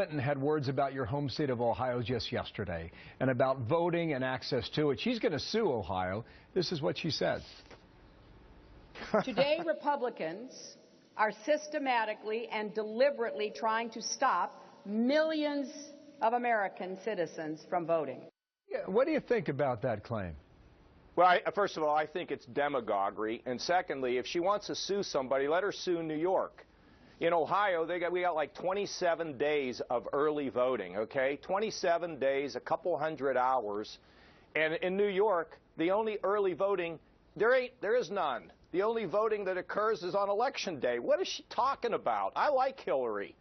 Clinton had words about your home state of Ohio just yesterday and about voting and access to it. She's going to sue Ohio. This is what she said. Today, Republicans are systematically and deliberately trying to stop millions of American citizens from voting. Yeah, what do you think about that claim? Well, first of all, I think it's demagoguery. And secondly, if she wants to sue somebody, let her sue New York. In Ohio, we got like 27 days of early voting, okay? 27 days, a couple hundred hours. And in New York, the only early voting, there is none. The only voting that occurs is on Election Day. What is she talking about? I like Hillary.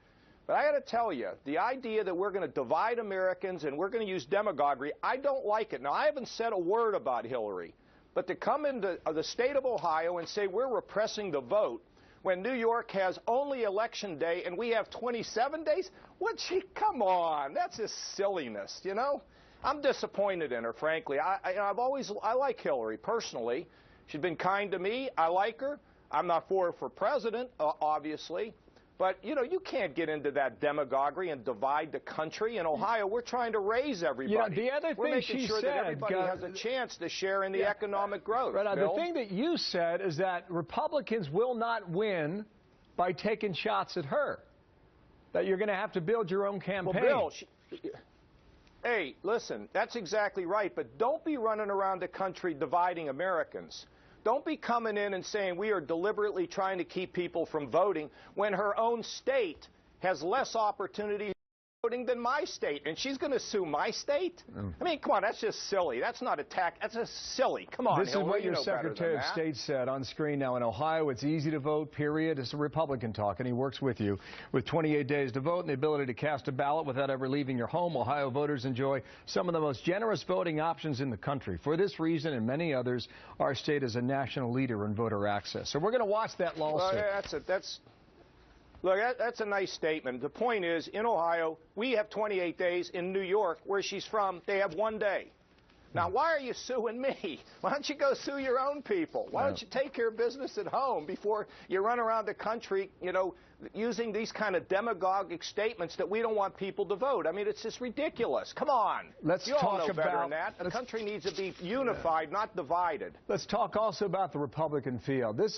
But I got to tell you, the idea that we're going to divide Americans and we're going to use demagoguery, I don't like it. Now, I haven't said a word about Hillary. But to come into the state of Ohio and say we're repressing the vote, when New York has only Election Day and we have 27 days? Come on, that's just silliness, you know? I'm disappointed in her, frankly. I like Hillary personally. She's been kind to me. I like her. I'm not for her for president, obviously. But, you know, you can't get into that demagoguery and divide the country. In Ohio, we're trying to raise everybody. You know, the other we're thing making she sure said, that everybody has a chance to share in the economic growth. Right, Bill. the thing that you said is that Republicans will not win by taking shots at her, that you're going to have to build your own campaign. Well, Bill, hey, listen, that's exactly right, but don't be running around the country dividing Americans. Don't be coming in and saying we are deliberately trying to keep people from voting when her own state has less opportunity voting than my state, and she's going to sue my state? I mean, come on, that's just silly. That's not attack. That's just silly. Come on, This Hillary, is what your you know Secretary of State said on screen now. In Ohio, it's easy to vote, period. It's a Republican talk, and he works with you. With 28 days to vote and the ability to cast a ballot without ever leaving your home, Ohio voters enjoy some of the most generous voting options in the country. For this reason and many others, our state is a national leader in voter access. So we're going to watch that lawsuit. Well, Look, that's a nice statement. The point is, in Ohio, we have 28 days. In New York, where she's from, they have 1 day. Now, why are you suing me? Why don't you go sue your own people? Why don't you take care of business at home before you run around the country, you know, using these kind of demagogic statements that we don't want people to vote? I mean, it's just ridiculous. Come on. You all know better than that. The country needs to be unified, not divided. Let's talk also about the Republican field. This